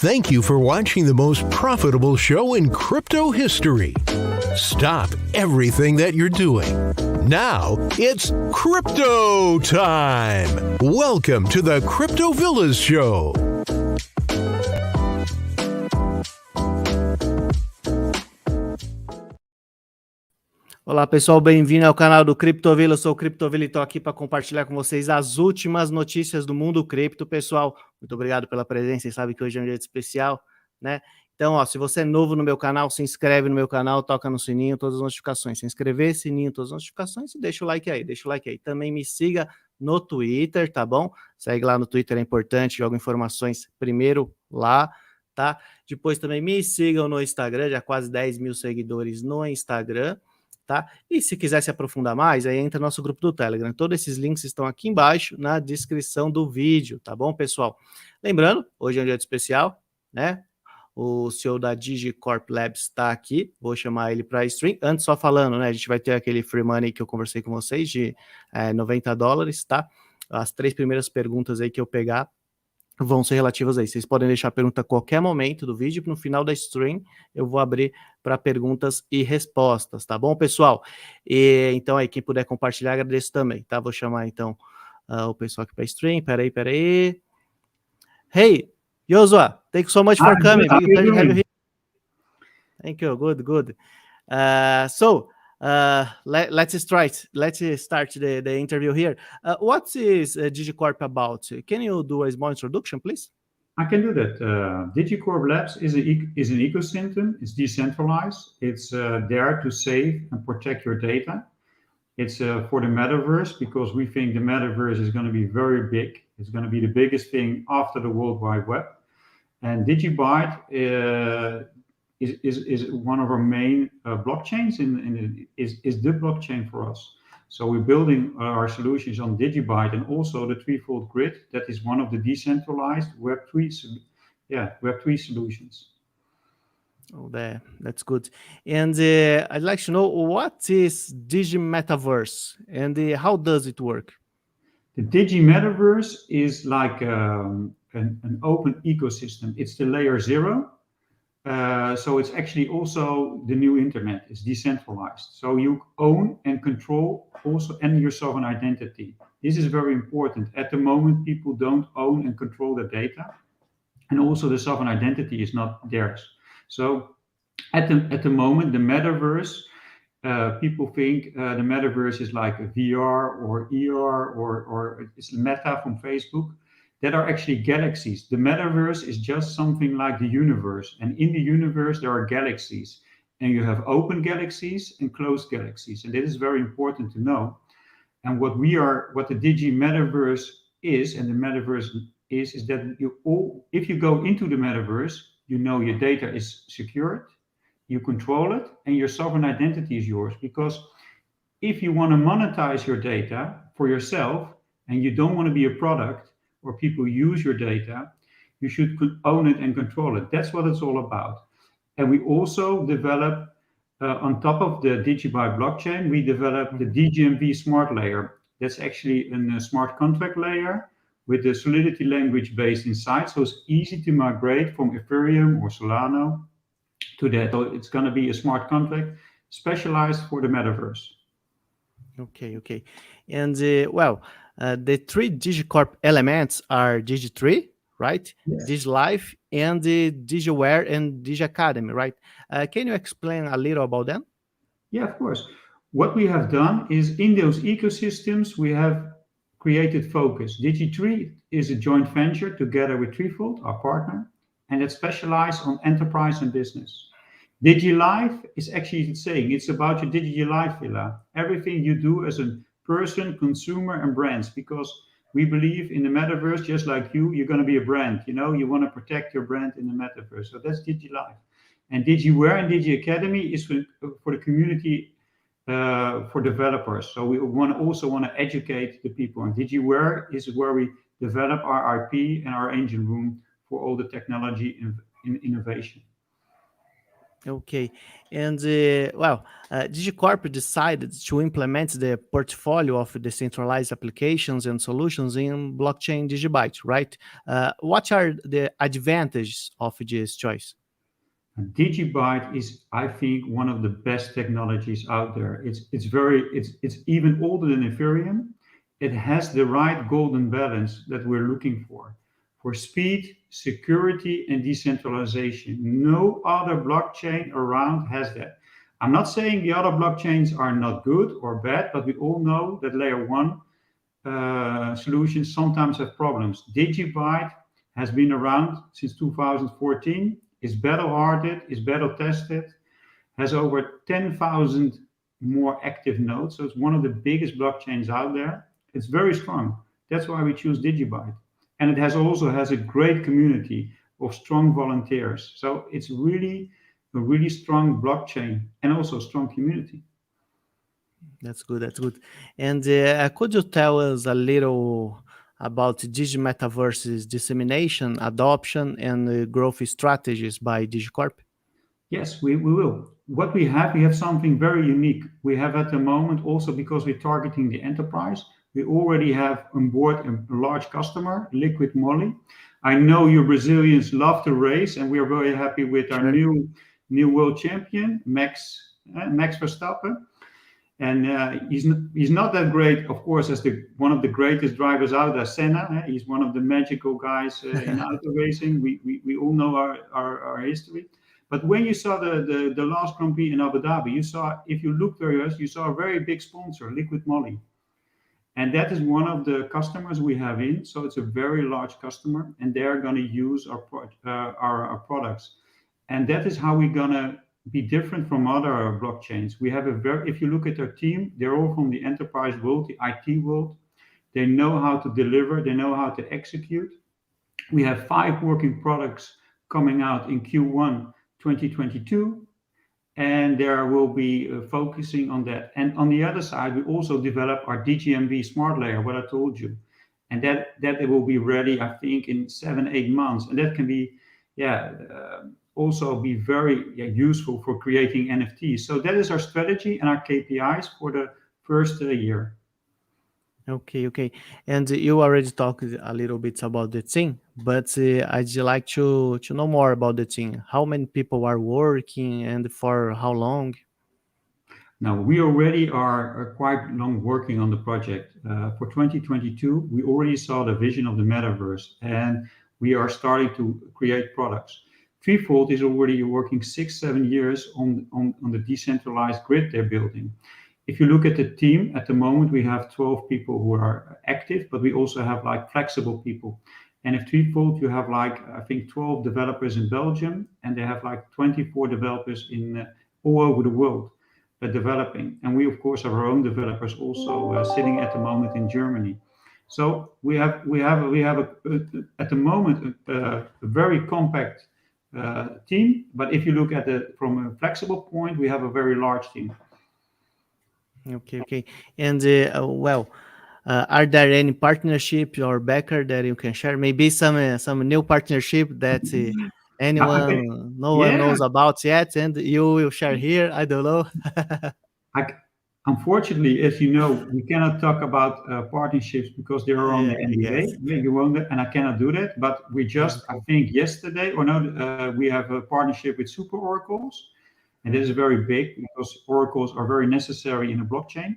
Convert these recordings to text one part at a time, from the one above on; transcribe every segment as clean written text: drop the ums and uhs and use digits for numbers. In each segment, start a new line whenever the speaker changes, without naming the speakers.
Thank you for watching the most profitable show in crypto history. Stop everything that you're doing. Now it's crypto time. Welcome to the Crypto Villas Show.
Olá pessoal, bem-vindo ao canal do Crypto Villa. Eu sou o Crypto Villa e estou aqui para compartilhar com vocês as últimas notícias do mundo cripto, pessoal. Muito obrigado pela presença, vocês sabem que hoje é um dia especial, né? Então, ó, se você é novo no meu canal, se inscreve no meu canal, toca no sininho, todas as notificações. Se inscrever, sininho, todas as notificações e deixa o like aí, deixa o like aí. Também me siga no Twitter, tá bom? Segue lá no Twitter, é importante, joga informações primeiro lá, tá? Depois também me sigam no Instagram, já quase 10 mil seguidores no Instagram. Tá? E se quiser se aprofundar mais, aí entra no nosso grupo do Telegram. Todos esses links estão aqui embaixo na descrição do vídeo, tá bom, pessoal? Lembrando, hoje é um dia especial, né? O CEO da DigiCorp Labs está aqui, vou chamar ele para stream. Antes, só falando, né? A gente vai ter aquele free money que eu conversei com vocês de $90, tá? As 3 primeiras perguntas aí que eu pegar vão ser relativas aí. Vocês podem deixar a pergunta a qualquer momento do vídeo, no final da stream eu vou abrir para perguntas e respostas, tá bom, pessoal? E então aí, quem puder compartilhar, agradeço também, tá? Vou chamar então o pessoal aqui para stream. Peraí. Hey, JOZUA, thank you so much for coming. Big pleasure to have you here. Thank you, good. Let's start the interview here. What is DigiCorp about? Can you do a small introduction, please?
I can do that. DigiCorp Labs is an ecosystem. It's decentralized. It's there to save and protect your data. It's for the Metaverse, because we think the Metaverse is going to be very big. It's going to be the biggest thing after the World Wide Web. And DigiByte is one of our main blockchains, is the blockchain for us. So we're building our solutions on DigiByte and also the threefold grid. That is one of the decentralized Web3 solutions.
Oh, that's good. And I'd like to know, what is DigiMetaverse and how does it work?
The DigiMetaverse is like an open ecosystem. It's the layer 0. So it's actually also the new internet. It's decentralized. So you own and control also and your sovereign identity. This is very important. At the moment, people don't own and control their data, and also the sovereign identity is not theirs. So at the moment, the Metaverse, people think the Metaverse is like a VR or ER or it's Meta from Facebook. That are actually galaxies. The Metaverse is just something like the universe. And in the universe, there are galaxies. And you have open galaxies and closed galaxies. And that is very important to know. And what the DigiMetaverse is, and the Metaverse is that if you go into the Metaverse, you know your data is secured, you control it, and your sovereign identity is yours. Because if you want to monetize your data for yourself, and you don't want to be a product, or people use your data, you should own it and control it. That's what it's all about. And we also develop, on top of the DigiByte blockchain, we developed the DGMV smart layer. That's actually a smart contract layer with the Solidity language based inside. So it's easy to migrate from Ethereum or Solana to that. So it's going to be a smart contract specialized for the Metaverse.
Okay. And the 3 DigiCorp elements are Digi3, right?
Yes.
DigiLife and the DigiWare and DigiAcademy, right? Can you explain a little about them?
Yeah, of course. What we have done is in those ecosystems, we have created focus. Digi3 is a joint venture together with Threefold, our partner, and it's specialized on enterprise and business. DigiLife is actually saying it's about your DigiLife villa. Everything you do as a person, consumer, and brands, because we believe in the Metaverse, just like you're going to be a brand. You want to protect your brand in the Metaverse. So that's DigiLife. And DigiWare and DigiAcademy is for the community, for developers. So we also want to educate the people. And DigiWare is where we develop our IP and our engine room for all the technology and innovation.
Okay. And DigiCorp decided to implement the portfolio of decentralized applications and solutions in blockchain DigiByte, right? What are the advantages of this choice?
DigiByte is, I think, one of the best technologies out there. It's even older than Ethereum. It has the right golden balance that we're looking for speed, security, and decentralization. No other blockchain around has that. I'm not saying the other blockchains are not good or bad, but we all know that layer one solutions sometimes have problems. DigiByte has been around since 2014, is battle hearted, is battle tested, has over 10,000 more active nodes. So it's one of the biggest blockchains out there. It's very strong. That's why we choose DigiByte. And it also has a great community of strong volunteers. So it's really a really strong blockchain and also strong community.
That's good. That's good. And could you tell us a little about Metaverse's dissemination, adoption, and growth strategies by DigiCorp?
Yes, we will. What we have something very unique. We have at the moment, also because we're targeting the enterprise, we already have on board a large customer, Liquid Moly. I know you Brazilians love to race, and we are very happy with our new world champion, Max Verstappen. And he's not that great, of course, as one of the greatest drivers out there, Senna. He's one of the magical guys in auto racing. We all know our history. But when you saw the last Grand Prix in Abu Dhabi, you saw, if you looked very well, you saw a very big sponsor, Liquid Moly. And that is one of the customers we have in. So it's a very large customer, and they're going to use our products. And that is how we're going to be different from other blockchains. We have if you look at our team, they're all from the enterprise world, the IT world. They know how to deliver, they know how to execute. We have 5 working products coming out in Q1 2022, and there will be focusing on that. And on the other side, we also develop our DGMV smart layer, what I told you, and that it will be ready, I think, in 7-8 months, and that can be also be very useful for creating NFTs. So that is our strategy and our KPIs for the first year.
Okay. And you already talked a little bit about the team, but I'd like to know more about the team. How many people are working and for how long?
Now, we already are quite long working on the project. For 2022, we already saw the vision of the Metaverse, and we are starting to create products. Threefold is already working 6-7 years on the decentralized grid they're building. If you look at the team, at the moment, we have 12 people who are active, but we also have like flexible people. And if Threefold, you have like, I think, 12 developers in Belgium, and they have like 24 developers in all over the world developing. And we, of course, have our own developers also sitting at the moment in Germany. So we have at the moment a very compact team, but if you look at it from a flexible point, we have a very large team.
Okay. And are there any partnership or backer that you can share? Maybe some new partnership that no one knows about yet, and you will share here. I don't know.
Unfortunately, as you know, we cannot talk about partnerships because they are on the NDA, and I cannot do that. But we just, I think yesterday, we have a partnership with Super Oracles, and this is very big because oracles are very necessary in a blockchain.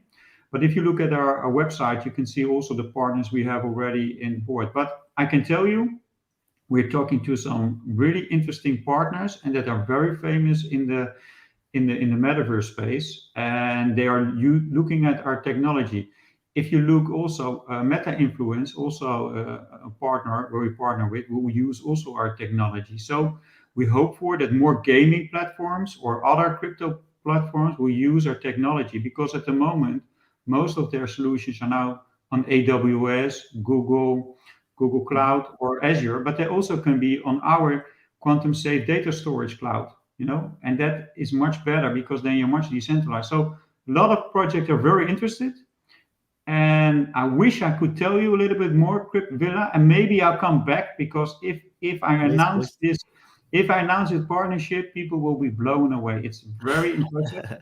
But if you look at our website, you can see also the partners we have already in board. But I can tell you, we're talking to some really interesting partners, and that are very famous in the Metaverse space, and they are looking at our technology. If you look also, Meta Influence, also a partner where we partner with, will use also our technology. So we hope for that more gaming platforms or other crypto platforms will use our technology, because at the moment, most of their solutions are now on AWS, Google Cloud, or Azure, but they also can be on our quantum safe data storage cloud. And that is much better because then you're much decentralized. So a lot of projects are very interested, and I wish I could tell you a little bit more, Crypt Villa, and maybe I'll come back, because if I announce this If I announce a partnership, people will be blown away. It's very impressive.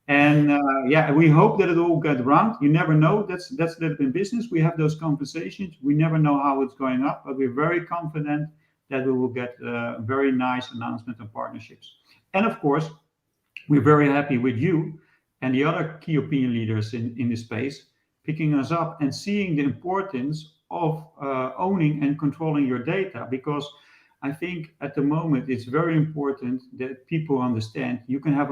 And yeah, we hope that it all get round. You never know. That's in business. We have those conversations. We never know how it's going up, but we're very confident that we will get a very nice announcement and partnerships. And of course, we're very happy with you and the other key opinion leaders in this space picking us up and seeing the importance of owning and controlling your data, because I think at the moment it's very important that people understand you can have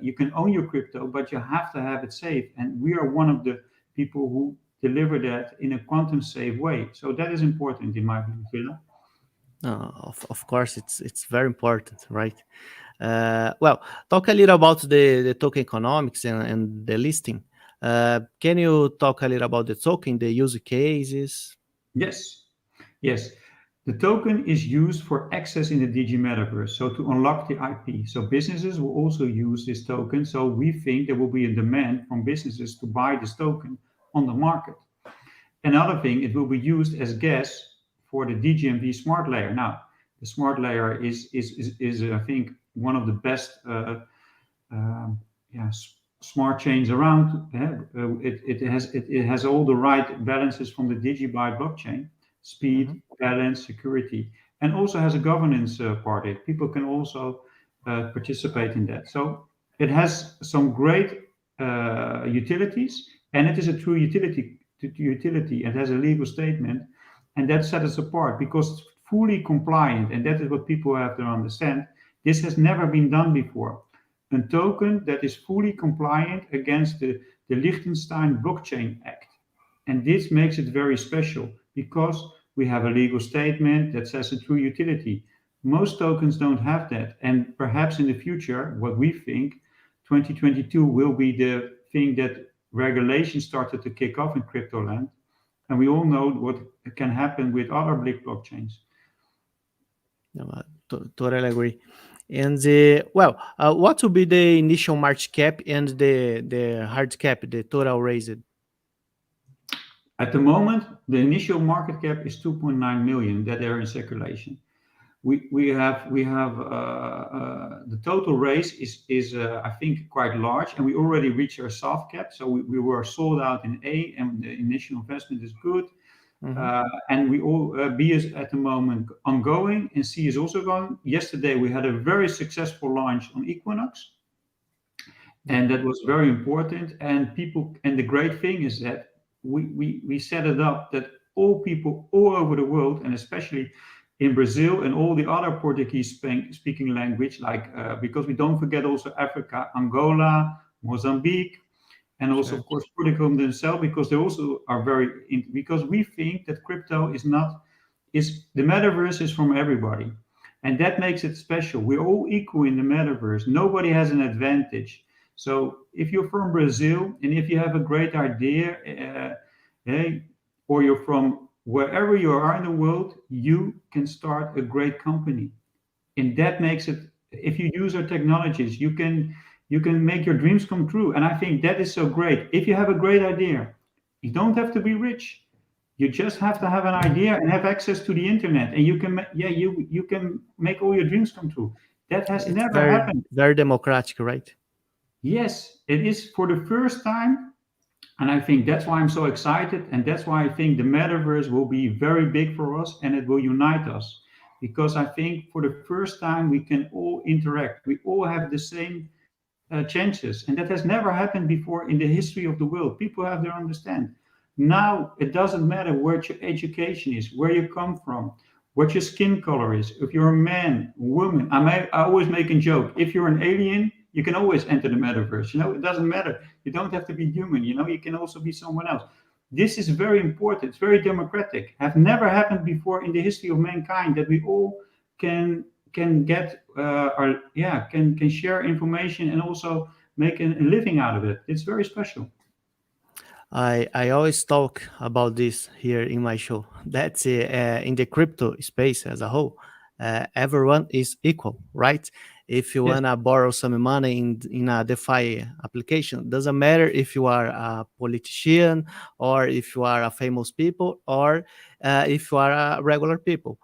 you can own your crypto, but you have to have it safe. And we are one of the people who deliver that in a quantum safe way. So that is important in my view, Villa.
Of course, it's very important, right? Well, talk a little about the token economics and the listing. Can you talk a little about the token, the use cases?
Yes. The token is used for access in the Metaverse, so to unlock the IP. So businesses will also use this token. So we think there will be a demand from businesses to buy this token on the market. Another thing, it will be used as gas for the DGMV smart layer. Now, the smart layer is I think one of the best smart chains around. It has all the right balances from the DigiByte blockchain: speed, balance, security, and also has a governance part. People can also participate in that. So it has some great utilities, and it is a true utility. It has a legal statement, and that sets us apart because it's fully compliant, and that is what people have to understand. This has never been done before. A token that is fully compliant against the Liechtenstein Blockchain Act. And this makes it very special because we have a legal statement that says a true utility. Most tokens don't have that. And perhaps in the future, what we think, 2022 will be the thing that regulation started to kick off in crypto land. And we all know what can happen with other big blockchains.
No, totally agree. And what will be the initial market cap and the hard cap, the total raised?
At the moment, the initial market cap is 2.9 million that are in circulation. We have the total raise is I think quite large, and we already reached our soft cap. So we were sold out in A, and the initial investment is good. And we all B is at the moment ongoing, and C is also going. Yesterday we had a very successful launch on Equinox, and that was very important. And the great thing is that we set it up that all people all over the world, and especially in Brazil and all the other Portuguese speaking language, because we don't forget also Africa, Angola, Mozambique, and also, of course, Portugal themselves, because they also are because we think that crypto the Metaverse is from everybody. And that makes it special. We're all equal in the Metaverse. Nobody has an advantage. So if you're from Brazil, and if you have a great idea, or you're from wherever you are in the world, you can start a great company. And that makes it, if you use our technologies, you can make your dreams come true. And I think that is so great. If you have a great idea, you don't have to be rich. You just have to have an idea and have access to the internet, and you can make all your dreams come true. That has never happened.
Very democratic, right?
Yes, it is for the first time. And I think that's why I'm so excited. And that's why I think the Metaverse will be very big for us, and it will unite us. Because I think for the first time, we can all interact. We all have the same chances. And that has never happened before in the history of the world. People have to understand. Now, it doesn't matter what your education is, where you come from, what your skin color is. If you're a man, woman, I always make a joke. If you're an alien, you can always enter the Metaverse. It doesn't matter. You don't have to be human. You can also be someone else. This is very important. It's very democratic. Have never happened before in the history of mankind that we all can get can share information and also make a living out of it. It's very special.
I always talk about this here in my show. That's in the crypto space as a whole. Everyone is equal, right? If you wanna borrow some money in a DeFi application, doesn't matter if you are a politician or if you are a famous people or if you are a regular people.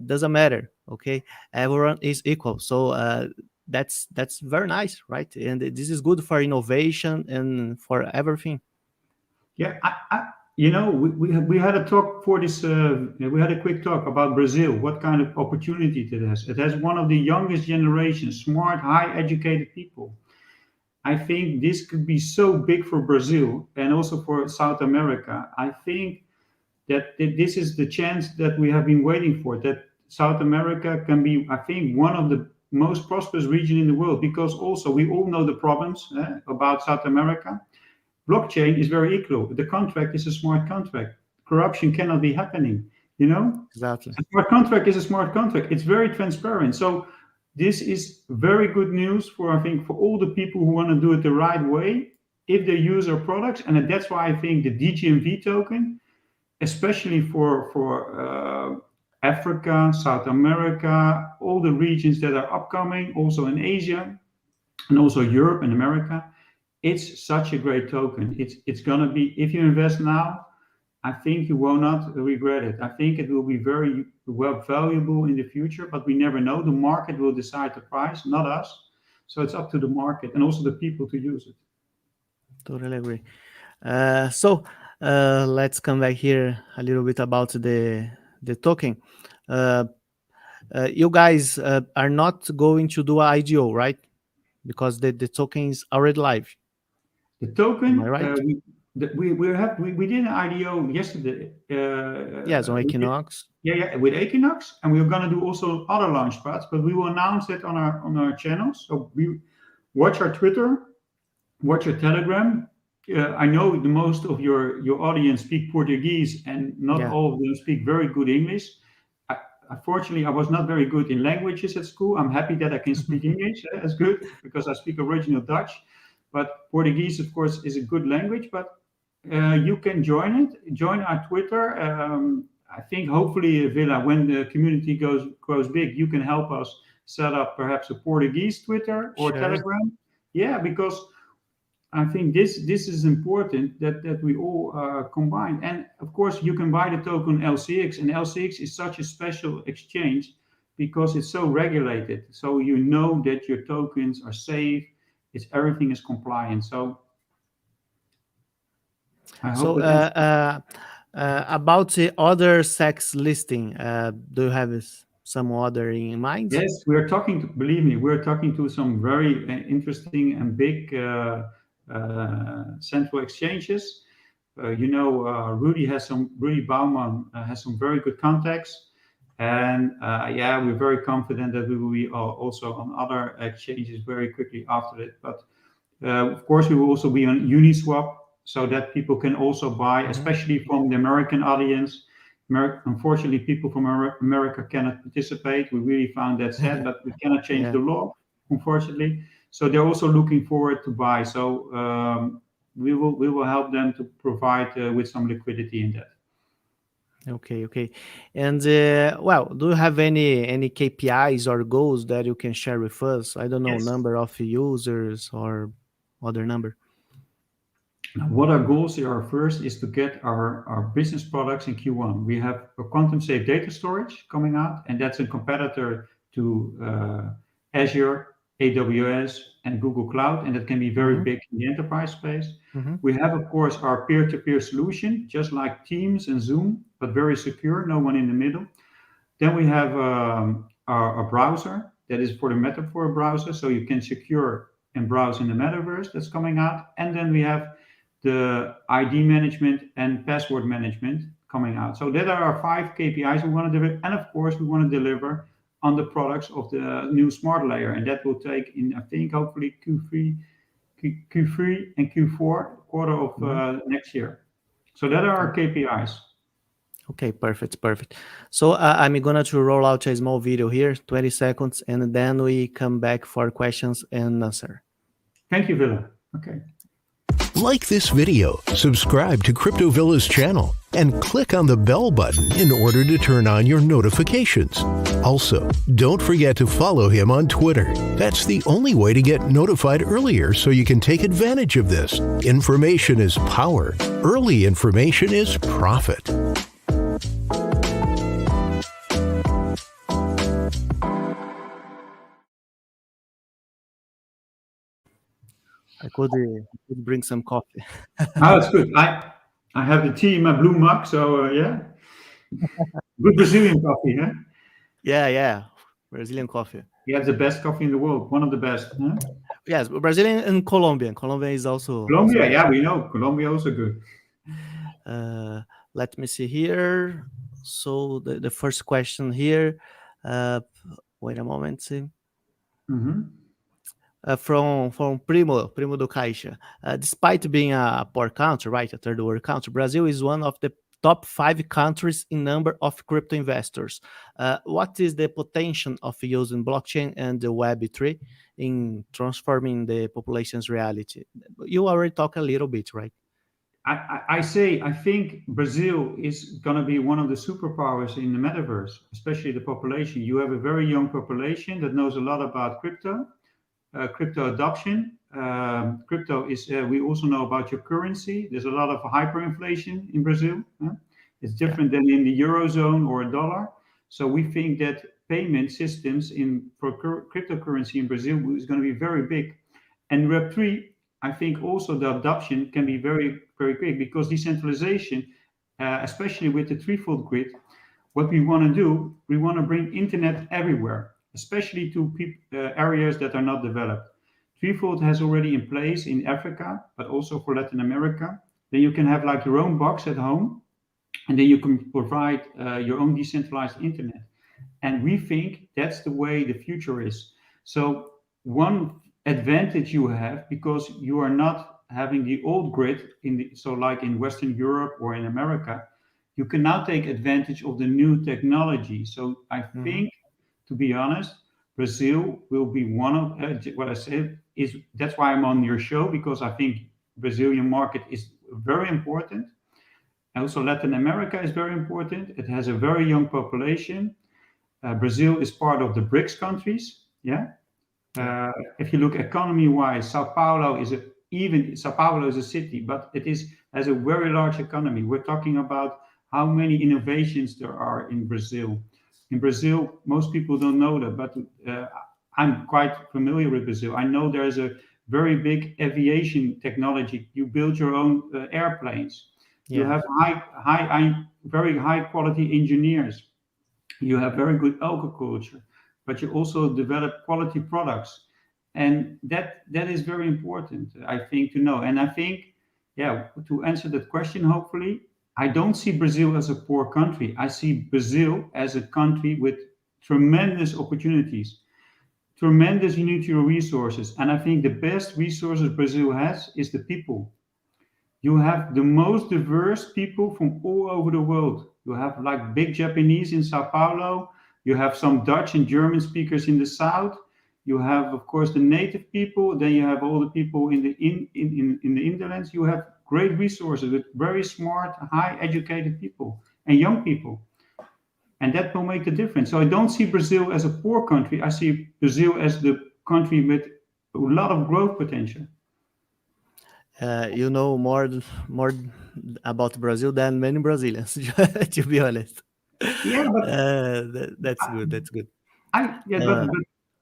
doesn't matter. Okay, everyone is equal. So that's very nice, right? And this is good for innovation and for everything.
Yeah, we had a talk for this. We had a quick talk about Brazil. What kind of opportunity it has? It has one of the youngest generations, smart, high-educated people. I think this could be so big for Brazil and also for South America. I think that this is the chance that we have been waiting for. That South America can be, I think, one of the most prosperous region in the world, because also we all know the problems about South America. Blockchain is very equal. The contract is a smart contract. Corruption cannot be happening,
Exactly.
A smart contract is a smart contract. It's very transparent. So this is very good news for, I think, for all the people who want to do it the right way, if they use our products. And that's why I think the DGMV token, especially for Africa, South America, all the regions that are upcoming, also in Asia, and also Europe and America, it's such a great token. It's going to be, if you invest now, I think you will not regret it. I think it will be very well valuable in the future, but we never know. The market will decide the price, not us. So it's up to the market and also the people to use it.
Totally agree. So let's come back here a little bit about the token. You guys are not going to do an IDO, right? Because the token is already live.
The token,
Am I right?
we did an IDO yesterday.
Yes, on Equinox.
With Equinox, and we're going to do also other launch pads, but we will announce it on our channels. So we watch our Twitter, watch your Telegram. I know the most of your audience speak Portuguese, and not all of them speak very good English. Unfortunately, I was not very good in languages at school. I'm happy that I can speak English as good, because I speak original Dutch. But Portuguese, of course, is a good language. But you can join our Twitter. I think hopefully, Villa, when the community grows big, you can help us set up perhaps a Portuguese Twitter or Telegram. Yeah, because I think this is important that we all combine. And of course, you can buy the token LCX, and LCX is such a special exchange because it's so regulated. So you know that your tokens are safe. Everything is compliant. So I hope
about the other sex listing, do you have some other in mind?
Yes, we're talking. Believe me, we're talking to some very interesting and big central exchanges. Rudy Baumann has some very good contacts, and we're very confident that we will be also on other exchanges very quickly after it. But of course, we will also be on Uniswap, so that people can also buy, especially from the American audience. Unfortunately, people from America cannot participate. We really found that sad, but we cannot change the law, unfortunately. So they're also looking forward to buy. So we will help them to provide with some liquidity in that.
Okay. And do you have any KPIs or goals that you can share with us? I don't know, number of users or other number.
Now, what our goals are first is to get our business products in Q1. We have a quantum safe data storage coming out, and that's a competitor to Azure, AWS, and Google Cloud, and that can be very big in the enterprise space. We have, of course, our peer-to-peer solution, just like Teams and Zoom, but very secure, no one in the middle. Then we have our browser that is for the Metaverse browser, so you can secure and browse in the Metaverse that's coming out. And then we have the ID management and password management coming out. So that are our 5 KPIs we want to deliver. And of course, we want to deliver on the products of the new smart layer. And that will take in, I think, hopefully Q3 and Q4 quarter of next year. So that are our KPIs.
Okay, perfect. So I'm going to roll out a small video here, 20 seconds, and then we come back for questions and answer.
Thank you, Villa. Okay.
Like this video, subscribe to Crypto Villa's channel, and click on the bell button in order to turn on your notifications. Also, don't forget to follow him on Twitter. That's the only way to get notified earlier so you can take advantage of this. Information is power. Early information is profit.
I could bring some coffee.
Oh, that's good. I have the tea in my blue mug, so yeah. Good Brazilian coffee, huh?
Yeah, Brazilian coffee.
You have the best coffee in the world, one of the best. Huh?
Yes, Brazilian and Colombian. Colombia is also
Colombia, yeah, we know. Colombia also good.
Let me see here. So the first question here. Wait a moment. From Primo do Caixa. Despite being a poor country, right, a third world country, Brazil is one of the top 5 countries in number of crypto investors. What is the potential of using blockchain and the Web3 in transforming the population's reality? You already talked a little bit, right?
I think Brazil is going to be one of the superpowers in the metaverse, especially the population. You have a very young population that knows a lot about crypto adoption. Crypto is, we also know about your currency. There's a lot of hyperinflation in Brazil. It's different than in the Eurozone or a dollar. So we think that payment systems for cryptocurrency in Brazil is going to be very big. And Web3, I think also the adoption can be very, very quick because decentralization, especially with the threefold grid, what we want to do, we want to bring internet everywhere, especially to areas that are not developed. Threefold has already in place in Africa, but also for Latin America. Then you can have like your own box at home, and then you can provide your own decentralized internet. And we think that's the way the future is. So one advantage you have, because you are not having the old grid so like in Western Europe or in America, you can now take advantage of the new technology. So I think, to be honest, Brazil will be one of what I said is that's why I'm on your show, because I think Brazilian market is very important. Also Latin America is very important. It has a very young population. Brazil is part of the BRICS countries. Yeah. If you look economy-wise, Sao Paulo is a city, but it has a very large economy. We're talking about how many innovations there are in Brazil. In Brazil, most people don't know that, but I'm quite familiar with Brazil. I know there's a very big aviation technology. You build your own airplanes. You have very high quality engineers. You have very good agriculture, but you also develop quality products. And that is very important, I think, to know. And I think, to answer that question, hopefully, I don't see Brazil as a poor country. I see Brazil as a country with tremendous opportunities, tremendous natural resources. And I think the best resources Brazil has is the people. You have the most diverse people from all over the world. You have like big Japanese in Sao Paulo. You have some Dutch and German speakers in the south. You have, of course, the native people. Then you have all the people in the hinterlands. You have great resources with very smart, high educated people and young people. And that will make the difference. So I don't see Brazil as a poor country. I see Brazil as the country with a lot of growth potential.
You know more about Brazil than many Brazilians, to be honest.
Yeah, but
that's good. That's good.
But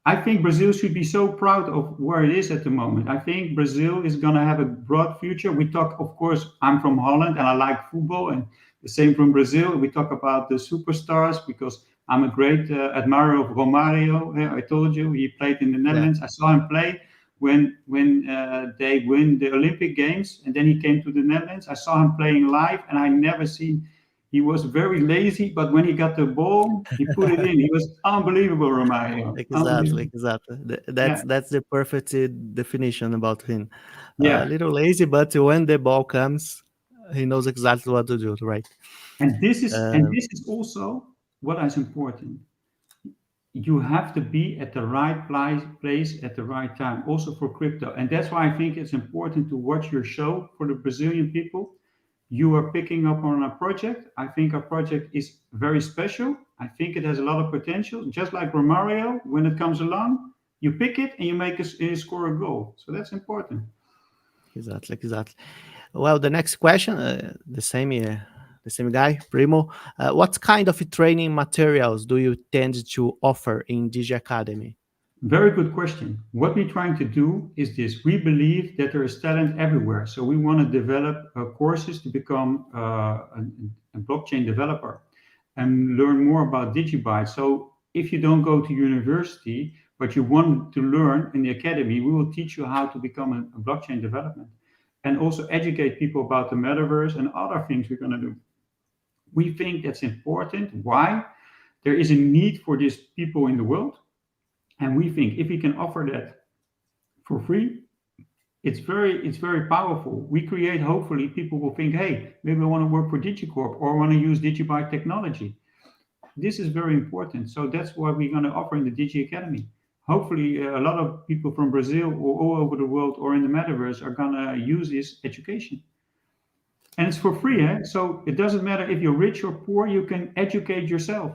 I think Brazil should be so proud of where it is at the moment. I think Brazil is going to have a broad future. We talk, of course, I'm from Holland and I like football, and the same from Brazil. We talk about the superstars because I'm a great admirer of Romario. I told you he played in the Netherlands. I saw him play when they win the Olympic Games, and then he came to the Netherlands. I saw him playing live, and I never seen. He was very lazy, but when he got the ball, he put it in. He was unbelievable, Romario.
Exactly. That's the perfect definition about him.
Yeah,
a little lazy, but when the ball comes, he knows exactly what to do, right?
And this is also what is important. You have to be at the right place at the right time, also for crypto. And that's why I think it's important to watch your show for the Brazilian people. You are picking up on a project. I think our project is very special. I think it has a lot of potential. Just like Romario, when it comes along, you pick it and you make a score a goal. So that's important.
Exactly. Well, the next question, the same guy, Primo. What kind of training materials do you tend to offer in Digi Academy?
Very good question. What we're trying to do is this. We believe that there is talent everywhere. So we want to develop courses to become a blockchain developer and learn more about DigiByte. So if you don't go to university, but you want to learn in the academy, we will teach you how to become a blockchain development and also educate people about the metaverse and other things we're going to do. We think that's important. Why? There is a need for these people in the world. And we think if we can offer that for free, it's very powerful. We create, hopefully, people will think, hey, maybe I want to work for DigiCorp or I want to use DigiByte technology. This is very important. So that's what we're going to offer in the Digi Academy. Hopefully, a lot of people from Brazil or all over the world or in the metaverse are going to use this education. And it's for free, eh? So it doesn't matter if you're rich or poor, you can educate yourself.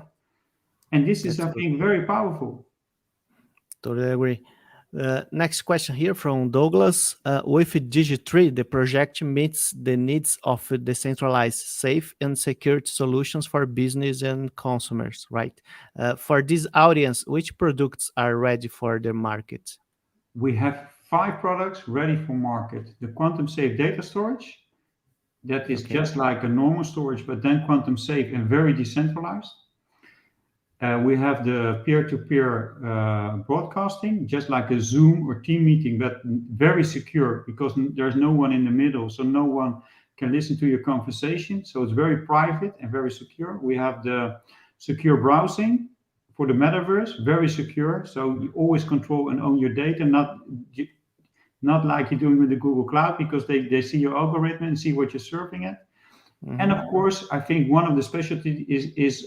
And this is, I think, very powerful.
Totally agree. Next question here from Douglas. With Digi3, the project meets the needs of decentralized, safe, and secure solutions for business and consumers, right? For this audience, which products are ready for the market?
We have 5 products ready for market. The quantum safe data storage, that is just like a normal storage, but then quantum safe and very decentralized. We have the peer-to-peer broadcasting, just like a Zoom or team meeting, but very secure because there's no one in the middle, so no one can listen to your conversation. So it's very private and very secure. We have the secure browsing for the metaverse, very secure. So you always control and own your data, not like you're doing with the Google Cloud, because they see your algorithm and see what you're surfing at. Mm-hmm. And of course, I think one of the specialties is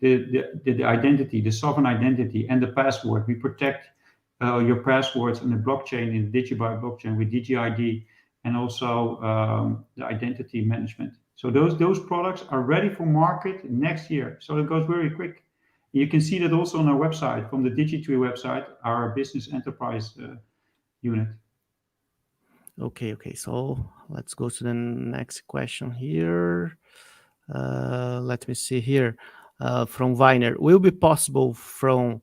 the identity, the sovereign identity, and the password. We protect your passwords in the blockchain, in the DigiByte blockchain with DigiID, and also the identity management. So those products are ready for market next year. So it goes very quick. You can see that also on our website, from the Digi3 website, our business enterprise unit.
Okay. So let's go to the next question here. Let me see here. From Viner, will it be possible from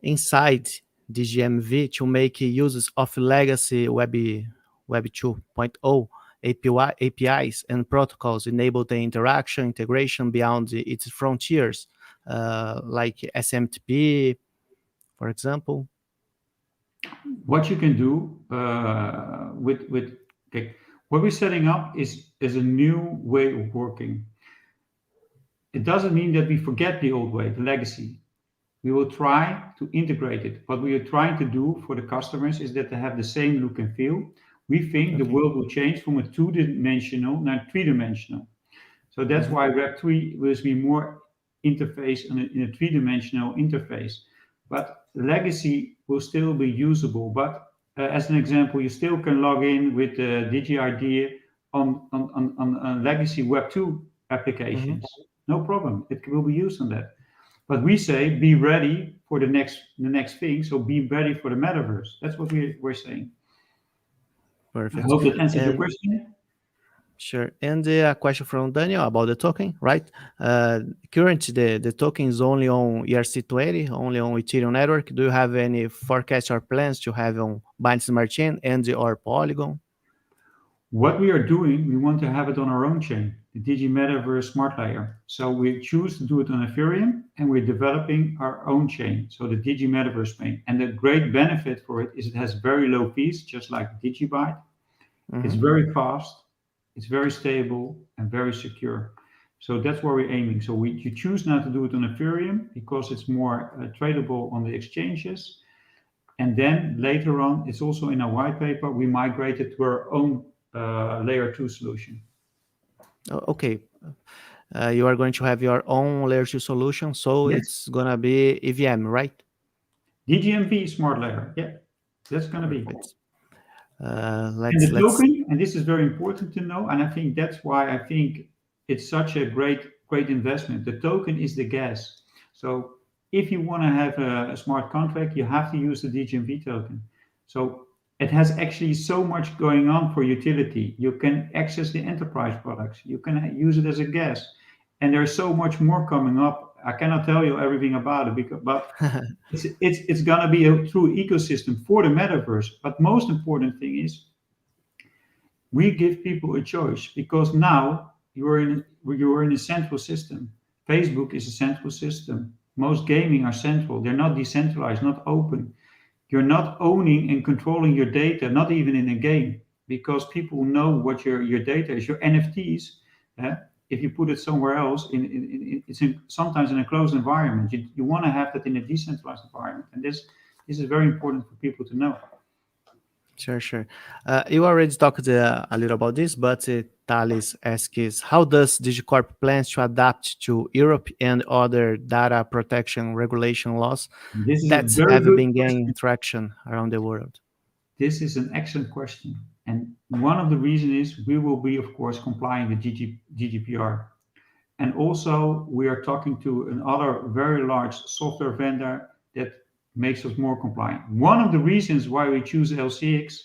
inside the GMV to make uses of legacy Web 2.0 APIs and protocols, enable the integration beyond its frontiers, like SMTP, for example?
What you can do what we're setting up is a new way of working. It doesn't mean that we forget the old way, the legacy. We will try to integrate it. What we are trying to do for the customers is that they have the same look and feel. We think the world will change from a 2-dimensional now 3-dimensional. So that's why Web3 will be more interface in a 3-dimensional interface. But legacy will still be usable. But as an example, you still can log in with the DigiID on legacy Web2 applications. No problem. It will be used on that. But we say be ready for the next thing. So be ready for the metaverse. That's what we're saying.
Perfect.
I hope that answers your question.
Sure. And a question from Daniel about the token, right? Currently, the token is only on ERC20, only on Ethereum network. Do you have any forecast or plans to have on Binance Smart Chain and or Polygon?
What we are doing, we want to have it on our own chain, the Digi Metaverse Smart Layer. So we choose to do it on Ethereum, and we're developing our own chain, so the Digi Metaverse chain. And the great benefit for it is it has very low fees, just like DigiByte. It's very fast, it's very stable, and very secure. So that's where we're aiming. So you choose now to do it on Ethereum because it's more tradable on the exchanges. And then later on, it's also in our white paper, we migrate it to our own layer 2 solution.
Okay. You are going to have your own layer 2 solution, so yes. It's going to be EVM, right?
DGMV Smart Layer, yeah, that's going to be.
Let's
token, and this is very important to know, and I think that's why I think it's such a great investment. The token is the gas. So if you want to have a smart contract, you have to use the DGMV token. So it has actually so much going on for utility. You can access the enterprise products. You can use it as a gas. And there's so much more coming up. I cannot tell you everything about it, but it's going to be a true ecosystem for the metaverse. But most important thing is we give people a choice, because now you are in a central system. Facebook is a central system. Most gaming are central. They're not decentralized, not open. You're not owning and controlling your data, not even in a game, because people know what your data is. Your NFTs, if you put it somewhere else, sometimes in a closed environment. You want to have that in a decentralized environment, and this is very important for people to know.
Sure. You already talked a little about this, but Thales asks, how does DigiCorp plans to adapt to Europe and other data protection regulation laws that have been gaining traction around the world?
This is an excellent question. And one of the reasons is we will be, of course, complying with GDPR. And also, we are talking to another very large software vendor that makes us more compliant. One of the reasons why we choose LCX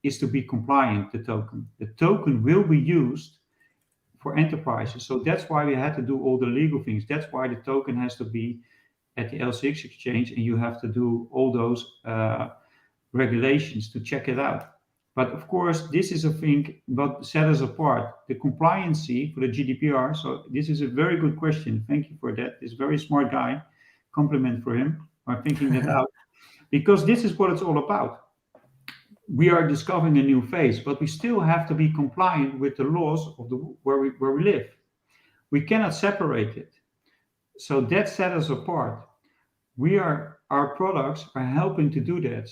is to be compliant, the token. The token will be used for enterprises. So that's why we had to do all the legal things. That's why the token has to be at the LCX exchange, and you have to do all those regulations to check it out. But of course, this is a thing what set us apart, the compliancy for the GDPR. So this is a very good question. Thank you for that. This very smart guy, compliment for him for thinking that out, because this is what it's all about. We are discovering a new phase, but we still have to be compliant with the laws of where we live. We cannot separate it. So that set us apart. Our products are helping to do that.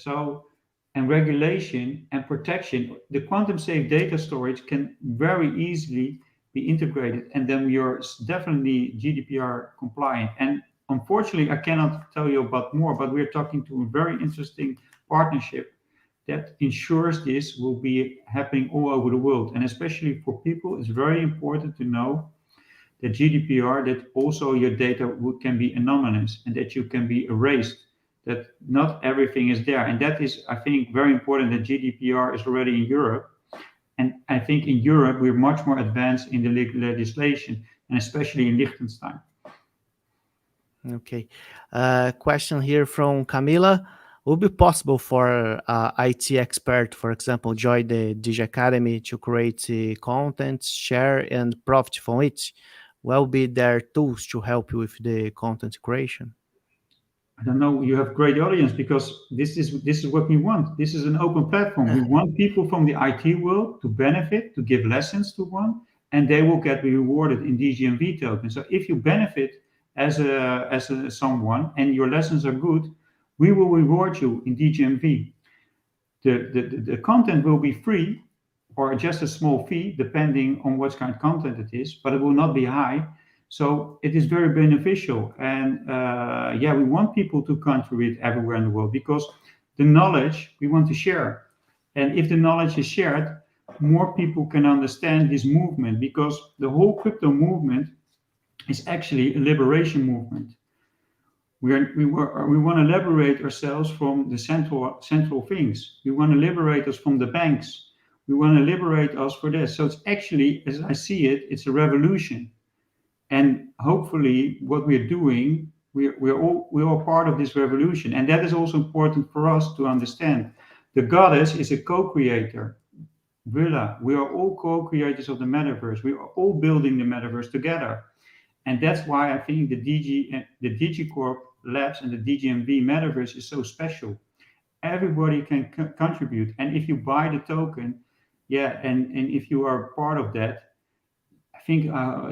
And regulation and protection, the quantum safe data storage can very easily be integrated, and then we are definitely GDPR compliant. And unfortunately, I cannot tell you about more, but we're talking to a very interesting partnership that ensures this will be happening all over the world. And especially for people, it's very important to know that GDPR, that also your data can be anonymous and that you can be erased, that not everything is there. And that is, I think, very important that GDPR is already in Europe. And I think in Europe, we're much more advanced in the legislation, and especially in Liechtenstein.
Okay. Question here from Camila. Would it be possible for IT expert, for example, join the Digi Academy to create content, share, and profit from it? Will be there tools to help you with the content creation?
I don't know. You have great audience, because this is what we want. This is an open platform. We want people from the IT world to benefit, to give lessons to one, and they will get rewarded in DGMV tokens. So if you benefit as someone and your lessons are good, we will reward you in DGMV. The content will be free or just a small fee, depending on what kind of content it is, but it will not be high. So it is very beneficial. And we want people to contribute everywhere in the world, because the knowledge we want to share. And if the knowledge is shared, more people can understand this movement, because the whole crypto movement is actually a liberation movement. We want to liberate ourselves from the central things. We want to liberate us from the banks. We want to liberate us for this. So it's actually, as I see it, it's a revolution. And hopefully what we're doing, we're all part of this revolution. And that is also important for us to understand. The goddess is a co-creator. Willa, we are all co-creators of the metaverse. We are all building the metaverse together. And that's why I think the DigiCorp Labs and the DGMV Metaverse is so special. Everybody can contribute. And if you buy the token, and if you are part of that, I think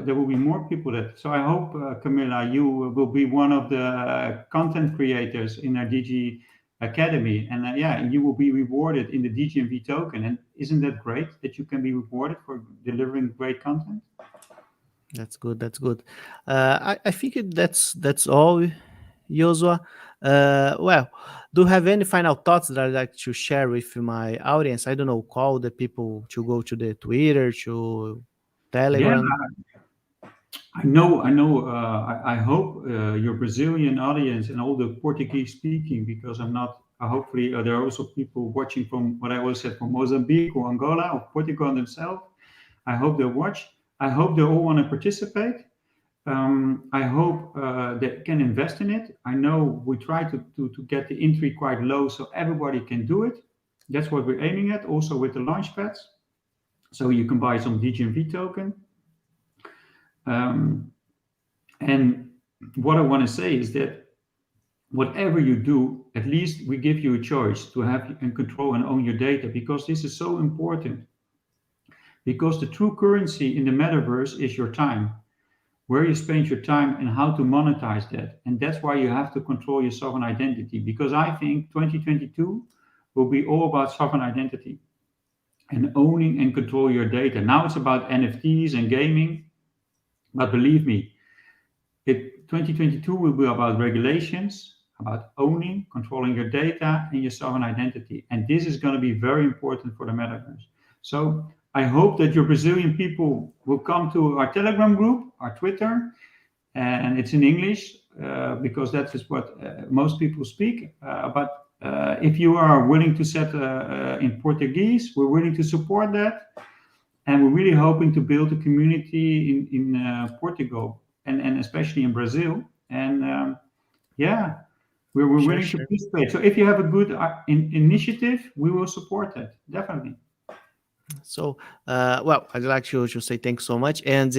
there will be more people that. So I hope, Camilla, you will be one of the content creators in our Digi Academy. And you will be rewarded in the DGMV token. And isn't that great that you can be rewarded for delivering great content?
That's good. I think that's all, Jozua. Well, do you have any final thoughts that I'd like to share with my audience? I don't know, call the people to go to the Twitter, to Telegram.
Yeah, I know. I hope your Brazilian audience and all the Portuguese speaking, because I'm not. Hopefully, there are also people watching from what I always said, from Mozambique or Angola or Portugal themselves. I hope they watch. I hope they all want to participate. I hope they can invest in it. I know we try to get the entry quite low so everybody can do it. That's what we're aiming at, also with the launch pads. So you can buy some DGMV token. And what I want to say is that whatever you do, at least we give you a choice to have and control and own your data, because this is so important. Because the true currency in the metaverse is your time, where you spend your time and how to monetize that. And that's why you have to control your sovereign identity, because I think 2022 will be all about sovereign identity and owning and control your data. Now it's about NFTs and gaming, but believe me, 2022 will be about regulations, about owning, controlling your data and your sovereign identity. And this is going to be very important for the metaverse. So I hope that your Brazilian people will come to our Telegram group, our Twitter, and it's in English because that is what most people speak. But if you are willing to set in Portuguese, we're willing to support that. And we're really hoping to build a community in Portugal and especially in Brazil. And yeah, we're willing to participate. So if you have a good initiative, we will support it, definitely.
So, well, I'd like to say thanks so much. And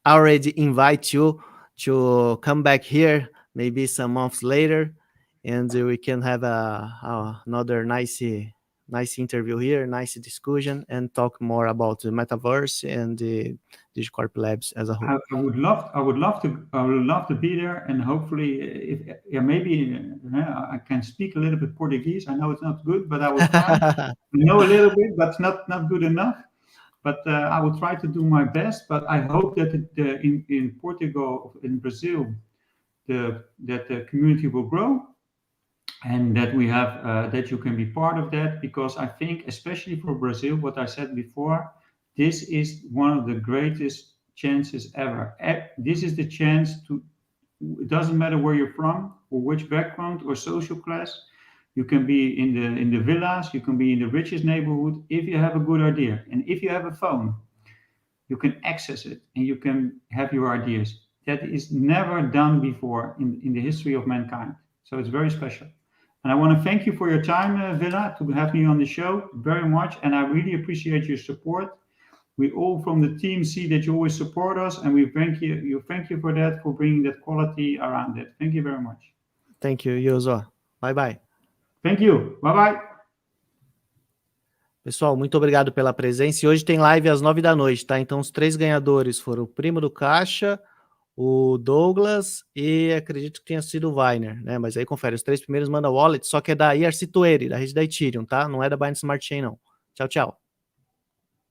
I already invite you to come back here, maybe some months later, and we can have another nice interview here, nice discussion, and talk more about the Metaverse and the DigiCorp Labs as a whole.
I would love to be there, and hopefully, maybe I can speak a little bit Portuguese. I know it's not good, but I will try. I know a little bit, but not good enough. But I will try to do my best. But I hope that in Portugal, in Brazil, that the community will grow, and that we have that you can be part of that, because I think, especially for Brazil, what I said before, this is one of the greatest chances ever. This is the chance to, it doesn't matter where you're from or which background or social class, you can be in the villas, you can be in the richest neighborhood. If you have a good idea and if you have a phone, you can access it and you can have your ideas. That is never done before in the history of mankind. So it's very special. And I want to thank you for your time, Villa, to have me on the show very much. And I really appreciate your support. We all from the team see that you always support us, and we thank you for that, for bringing that quality around it. Thank you very much.
Thank you, JOZUA. Bye-bye.
Thank you. Bye-bye.
Pessoal, muito obrigado pela presença. E hoje tem live às 9 da noite, tá? Então os 3 ganhadores foram o Primo do Caixa, o Douglas e acredito que tenha sido o Weiner, né? Mas aí confere, os 3 primeiros mandam wallet, só que é da ERC2, da rede da Ethereum, tá? Não é da Binance Smart Chain, não. Tchau, tchau.